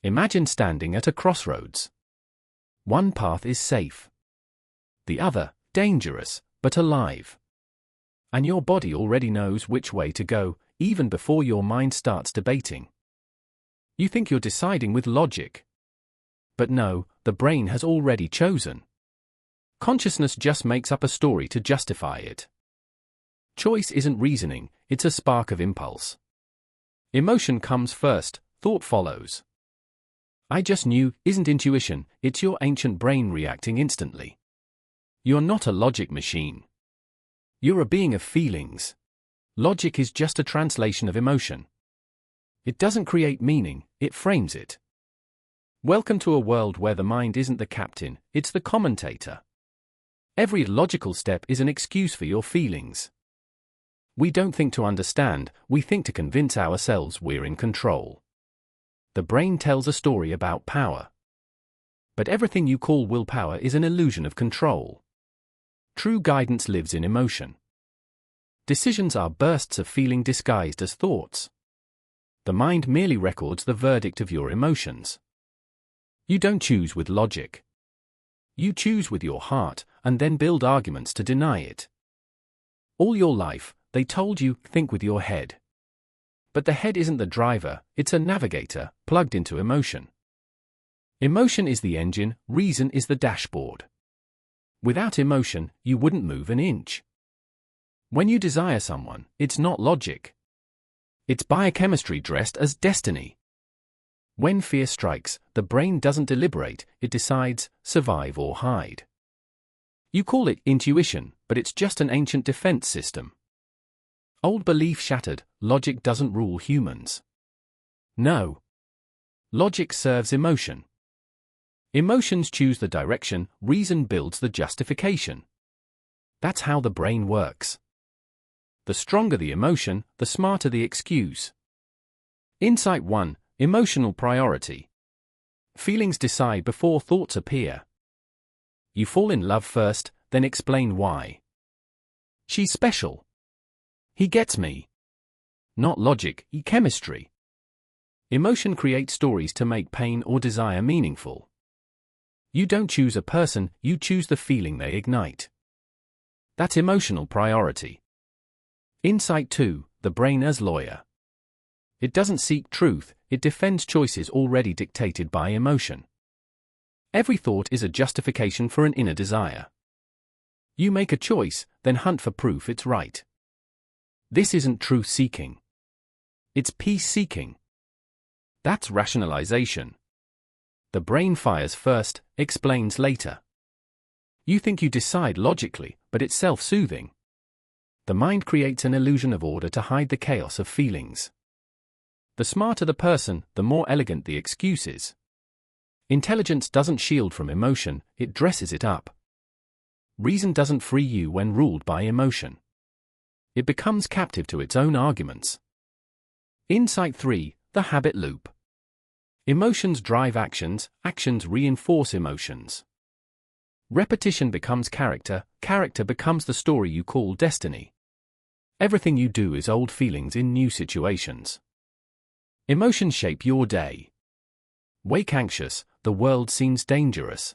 Imagine standing at a crossroads. One path is safe. The other, dangerous, but alive. And your body already knows which way to go, even before your mind starts debating. You think you're deciding with logic. But no, the brain has already chosen. Consciousness just makes up a story to justify it. Choice isn't reasoning, it's a spark of impulse. Emotion comes first, thought follows. I just knew isn't intuition, it's your ancient brain reacting instantly. You're not a logic machine. You're a being of feelings. Logic is just a translation of emotion. It doesn't create meaning, it frames it. Welcome to a world where the mind isn't the captain, it's the commentator. Every logical step is an excuse for your feelings. We don't think to understand, we think to convince ourselves we're in control. The brain tells a story about power. But everything you call willpower is an illusion of control. True guidance lives in emotion. Decisions are bursts of feeling disguised as thoughts. The mind merely records the verdict of your emotions. You don't choose with logic. You choose with your heart, and then build arguments to deny it. All your life, they told you, think with your head. But the head isn't the driver, it's a navigator, plugged into emotion. Emotion is the engine, reason is the dashboard. Without emotion, you wouldn't move an inch. When you desire someone, it's not logic. It's biochemistry dressed as destiny. When fear strikes, the brain doesn't deliberate, it decides, survive or hide. You call it intuition, but it's just an ancient defense system. Old belief shattered, logic doesn't rule humans. No. Logic serves emotion. Emotions choose the direction, reason builds the justification. That's how the brain works. The stronger the emotion, the smarter the excuse. Insight 1. Emotional priority. Feelings decide before thoughts appear. You fall in love first, then explain why. She's special. He gets me. Not logic, chemistry. Emotion creates stories to make pain or desire meaningful. You don't choose a person, you choose the feeling they ignite. That's emotional priority. Insight 2. The brain as lawyer. It doesn't seek truth, it defends choices already dictated by emotion. Every thought is a justification for an inner desire. You make a choice, then hunt for proof it's right. This isn't truth-seeking. It's peace-seeking. That's rationalization. The brain fires first, explains later. You think you decide logically, but it's self-soothing. The mind creates an illusion of order to hide the chaos of feelings. The smarter the person, the more elegant the excuses. Intelligence doesn't shield from emotion, it dresses it up. Reason doesn't free you when ruled by emotion. It becomes captive to its own arguments. Insight 3. The habit loop. Emotions drive actions, actions reinforce emotions. Repetition becomes character, character becomes the story you call destiny. Everything you do is old feelings in new situations. Emotions shape your day. Wake anxious, the world seems dangerous.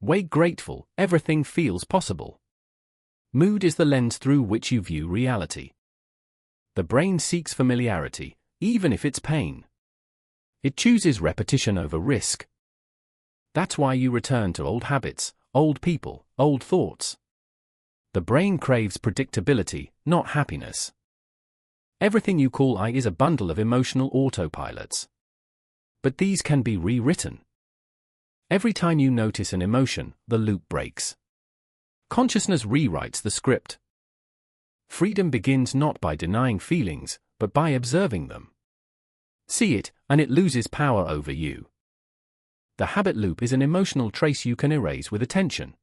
Wake grateful, everything feels possible. Mood is the lens through which you view reality. The brain seeks familiarity, even if it's pain. It chooses repetition over risk. That's why you return to old habits, old people, old thoughts. The brain craves predictability, not happiness. Everything you call I is a bundle of emotional autopilots. But these can be rewritten. Every time you notice an emotion, the loop breaks. Consciousness rewrites the script. Freedom begins not by denying feelings, but by observing them. See it, and it loses power over you. The habit loop is an emotional trace you can erase with attention.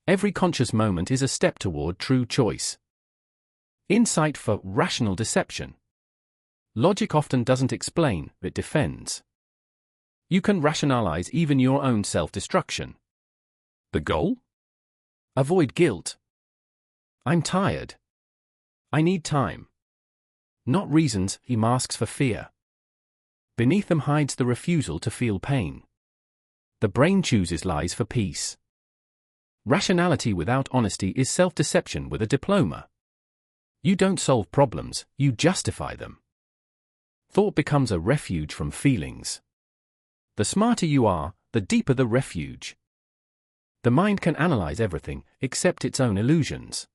Every conscious moment is a step toward true choice. Insight for rational deception. Logic often doesn't explain, it defends. You can rationalize even your own self-destruction. The goal? Avoid guilt. I'm tired. I need time. Not reasons, he masks for fear. Beneath them hides the refusal to feel pain. The brain chooses lies for peace. Rationality without honesty is self-deception with a diploma. You don't solve problems, you justify them. Thought becomes a refuge from feelings. The smarter you are, the deeper the refuge. The mind can analyze everything, except its own illusions.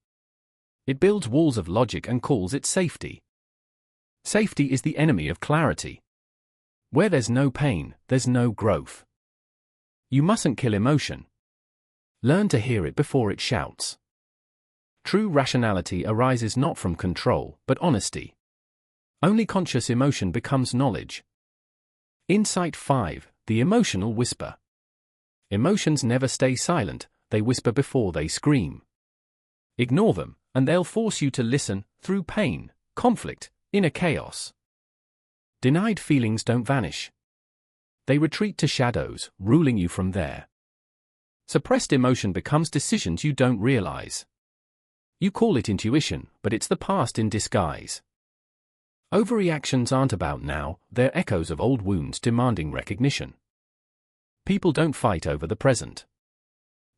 It builds walls of logic and calls it safety. Safety is the enemy of clarity. Where there's no pain, there's no growth. You mustn't kill emotion. Learn to hear it before it shouts. True rationality arises not from control, but honesty. Only conscious emotion becomes knowledge. Insight 5, the emotional whisper. Emotions never stay silent, they whisper before they scream. Ignore them, and they'll force you to listen, through pain, conflict, inner chaos. Denied feelings don't vanish. They retreat to shadows, ruling you from there. Suppressed emotion becomes decisions you don't realize. You call it intuition, but it's the past in disguise. Overreactions aren't about now, they're echoes of old wounds demanding recognition. People don't fight over the present.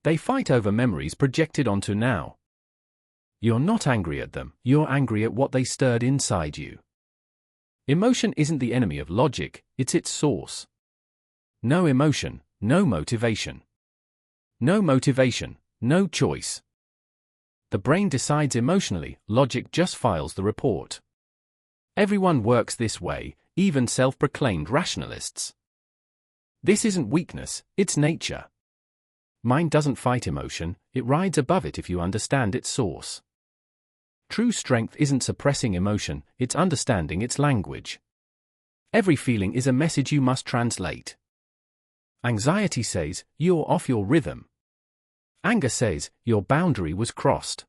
They fight over memories projected onto now. You're not angry at them, you're angry at what they stirred inside you. Emotion isn't the enemy of logic, it's its source. No emotion, no motivation. No motivation, no choice. The brain decides emotionally, logic just files the report. Everyone works this way, even self-proclaimed rationalists. This isn't weakness, it's nature. Mind doesn't fight emotion, it rides above it if you understand its source. True strength isn't suppressing emotion, it's understanding its language. Every feeling is a message you must translate. Anxiety says, you're off your rhythm. Anger says, your boundary was crossed.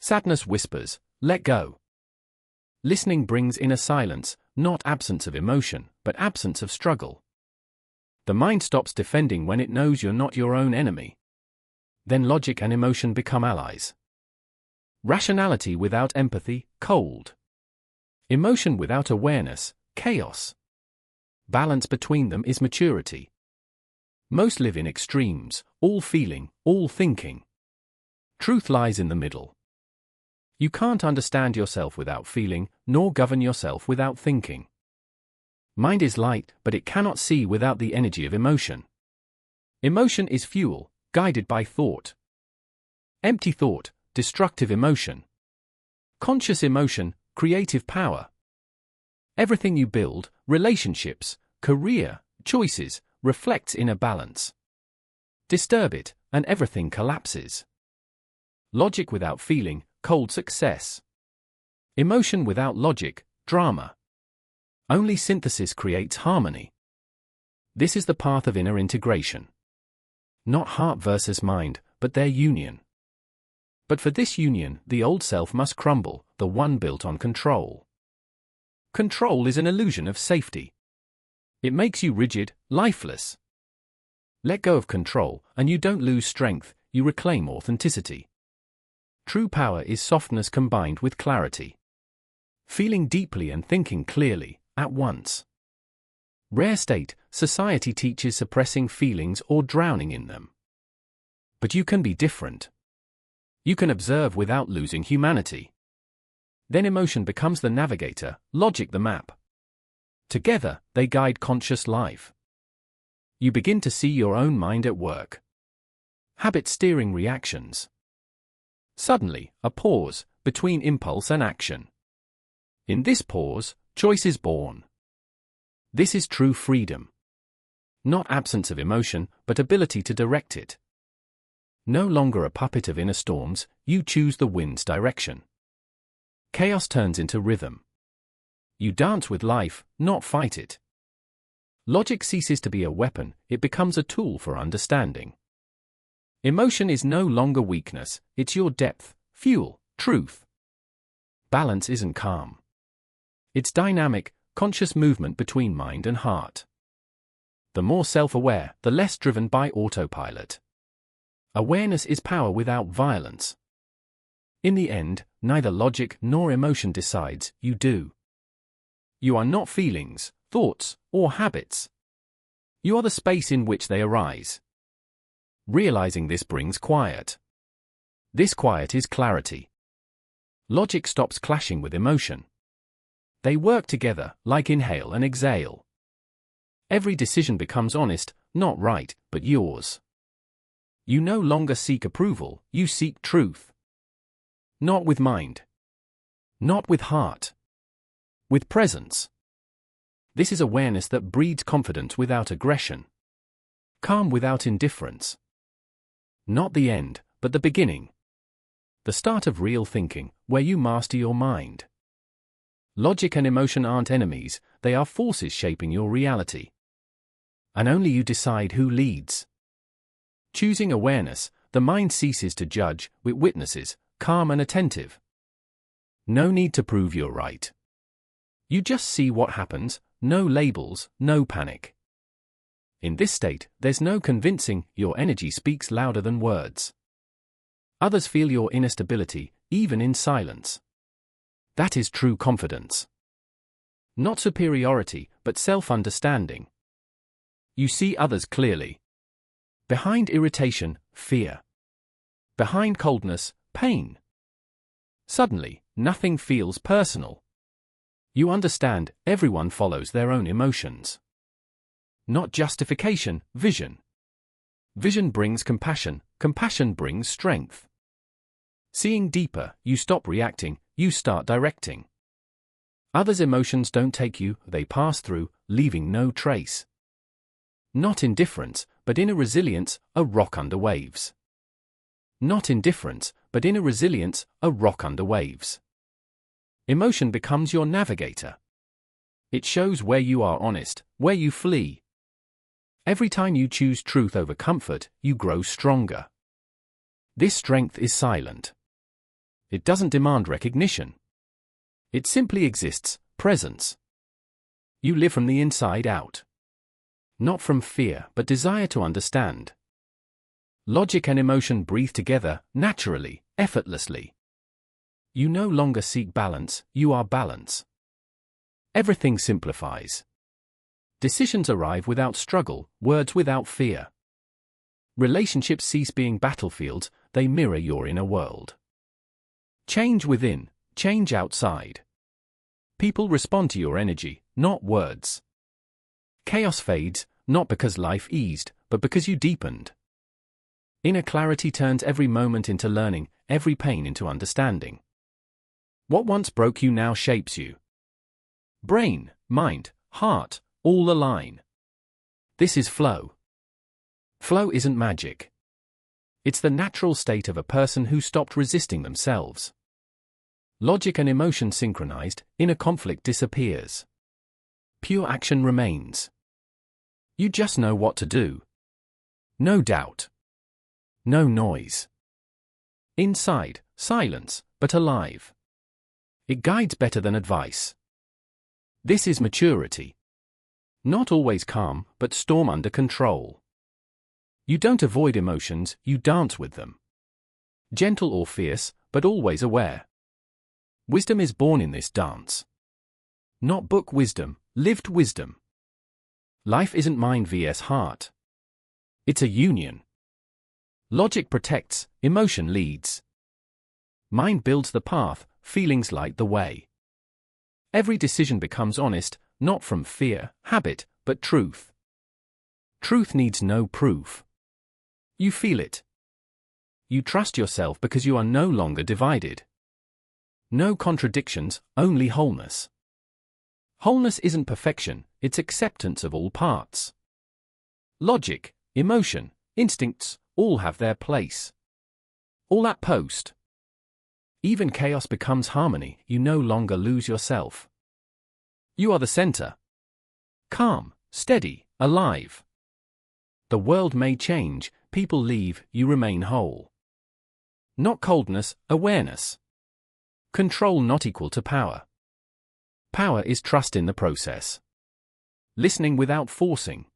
Sadness whispers, let go. Listening brings inner silence, not absence of emotion, but absence of struggle. The mind stops defending when it knows you're not your own enemy. Then logic and emotion become allies. Rationality without empathy, cold. Emotion without awareness, chaos. Balance between them is maturity. Most live in extremes, all feeling, all thinking. Truth lies in the middle. You can't understand yourself without feeling, nor govern yourself without thinking. Mind is light, but it cannot see without the energy of emotion. Emotion is fuel, guided by thought. Empty thought, destructive emotion. Conscious emotion, creative power. Everything you build, relationships, career, choices, reflects inner balance. Disturb it, and everything collapses. Logic without feeling, cold success. Emotion without logic, drama. Only synthesis creates harmony. This is the path of inner integration. Not heart versus mind, but their union. But for this union, the old self must crumble, the one built on control. Control is an illusion of safety. It makes you rigid, lifeless. Let go of control, and you don't lose strength, you reclaim authenticity. True power is softness combined with clarity. Feeling deeply and thinking clearly, at once. Rare state, society teaches suppressing feelings or drowning in them. But you can be different. You can observe without losing humanity. Then emotion becomes the navigator, logic the map. Together, they guide conscious life. You begin to see your own mind at work. Habit steering reactions. Suddenly, a pause, between impulse and action. In this pause, choice is born. This is true freedom. Not absence of emotion, but ability to direct it. No longer a puppet of inner storms, you choose the wind's direction. Chaos turns into rhythm. You dance with life, not fight it. Logic ceases to be a weapon, it becomes a tool for understanding. Emotion is no longer weakness, it's your depth, fuel, truth. Balance isn't calm. It's dynamic, conscious movement between mind and heart. The more self-aware, the less driven by autopilot. Awareness is power without violence. In the end, neither logic nor emotion decides, you do. You are not feelings, thoughts, or habits. You are the space in which they arise. Realizing this brings quiet. This quiet is clarity. Logic stops clashing with emotion. They work together, like inhale and exhale. Every decision becomes honest, not right, but yours. You no longer seek approval, you seek truth. Not with mind. Not with heart. With presence. This is awareness that breeds confidence without aggression. Calm without indifference. Not the end, but the beginning. The start of real thinking, where you master your mind. Logic and emotion aren't enemies, they are forces shaping your reality. And only you decide who leads. Choosing awareness, the mind ceases to judge, it witnesses, calm and attentive. No need to prove you're right. You just see what happens, no labels, no panic. In this state, there's no convincing, your energy speaks louder than words. Others feel your inner stability, even in silence. That is true confidence. Not superiority, but self-understanding. You see others clearly. Behind irritation, fear. Behind coldness, pain. Suddenly, nothing feels personal. You understand, everyone follows their own emotions. Not justification, vision. Vision brings compassion, compassion brings strength. Seeing deeper, you stop reacting, you start directing. Others' emotions don't take you, they pass through, leaving no trace. Not indifference, but inner resilience, a rock under waves. Not indifference, but inner resilience, a rock under waves. Emotion becomes your navigator. It shows where you are honest, where you flee. Every time you choose truth over comfort, you grow stronger. This strength is silent. It doesn't demand recognition. It simply exists, presence. You live from the inside out. Not from fear, but desire to understand. Logic and emotion breathe together, naturally, effortlessly. You no longer seek balance, you are balance. Everything simplifies. Decisions arrive without struggle, words without fear. Relationships cease being battlefields, they mirror your inner world. Change within, change outside. People respond to your energy, not words. Chaos fades, not because life eased, but because you deepened. Inner clarity turns every moment into learning, every pain into understanding. What once broke you now shapes you. Brain, mind, heart, all align. This is flow. Flow isn't magic. It's the natural state of a person who stopped resisting themselves. Logic and emotion synchronized, inner conflict disappears. Pure action remains. You just know what to do. No doubt. No noise. Inside, silence, but alive. It guides better than advice. This is maturity. Not always calm, but storm under control. You don't avoid emotions, you dance with them. Gentle or fierce, but always aware. Wisdom is born in this dance. Not book wisdom, lived wisdom. Life isn't mind vs heart. It's a union. Logic protects, emotion leads. Mind builds the path, feelings light the way. Every decision becomes honest, not from fear, habit, but truth. Truth needs no proof. You feel it. You trust yourself because you are no longer divided. No contradictions, only wholeness. Wholeness isn't perfection, it's acceptance of all parts. Logic, emotion, instincts, all have their place. All at post. Even chaos becomes harmony, you no longer lose yourself. You are the center. Calm, steady, alive. The world may change, people leave, you remain whole. Not coldness, awareness. Control not equal to power. Power is trust in the process. Listening without forcing.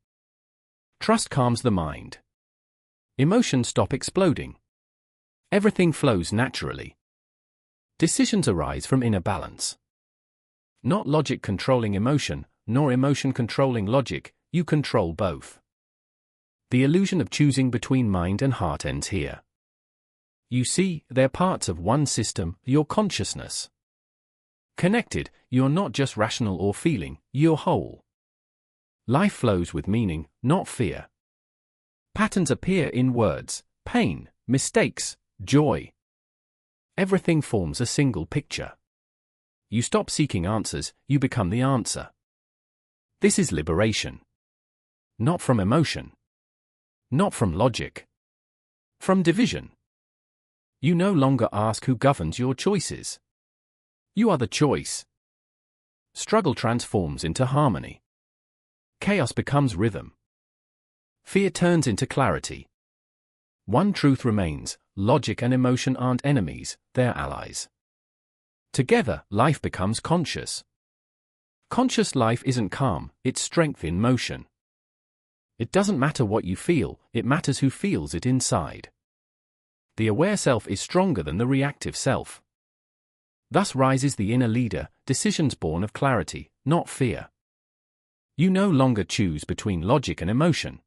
Trust calms the mind. Emotions stop exploding. Everything flows naturally. Decisions arise from inner balance. Not logic controlling emotion, nor emotion controlling logic, you control both. The illusion of choosing between mind and heart ends here. You see, they're parts of one system, your consciousness. Connected, you're not just rational or feeling, you're whole. Life flows with meaning, not fear. Patterns appear in words, pain, mistakes, joy. Everything forms a single picture. You stop seeking answers, you become the answer. This is liberation. Not from emotion. Not from logic. From division. You no longer ask who governs your choices. You are the choice. Struggle transforms into harmony. Chaos becomes rhythm. Fear turns into clarity. One truth remains: logic and emotion aren't enemies, they're allies. Together, life becomes conscious. Conscious life isn't calm, it's strength in motion. It doesn't matter what you feel, it matters who feels it inside. The aware self is stronger than the reactive self. Thus rises the inner leader, decisions born of clarity, not fear. You no longer choose between logic and emotion.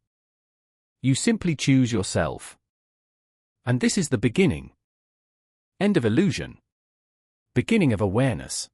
You simply choose yourself. And this is the beginning. End of illusion. Beginning of awareness.